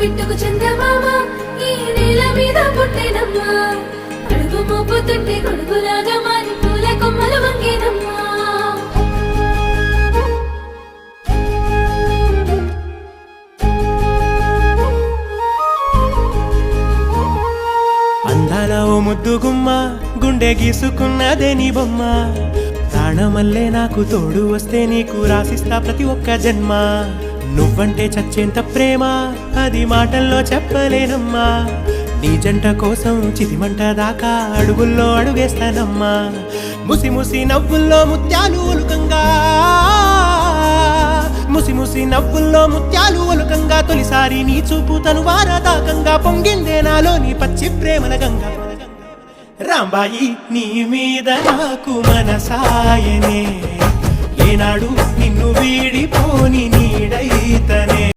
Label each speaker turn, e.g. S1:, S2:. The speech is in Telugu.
S1: గిట్టుకు చందమామ ఈ నేల మీద పుట్టేనమ్మా అడుగు మోపుతుంటే గొడుగులాగా మారి పూల కొమ్మలు వంగేనమ్మా
S2: అందాల ఓ ముద్దు గుమ్మ గుండె గీసుకున్నదే నీ బొమ్మ ప్రాణమల్లే నాకు తోడు వస్తే నీకు రాసిస్తా ప్రతి ఒక్క జన్మ నువ్వంటే చచ్చేంత ప్రేమ అది మాటల్లో చెప్పలేనమ్మా నీ జంట కోసం చితిమంట దాకా అడుగుల్లో అడుగేస్తానమ్మా ముసి ముసి నవ్వుల్లో ముత్యాలు ఒలుకంగా ముసి ముసి నవ్వుల్లో ముత్యాలు ఒలుకంగా తొలిసారి నీ చూపు తను వారదాకంగా పొంగిందే నాలో నీ పచ్చి ప్రేమల గంగా రాంబాయి నీ మీద నాకు మనసాయనే ఏనాడు నిన్ను వీడిపోని నీడైతనే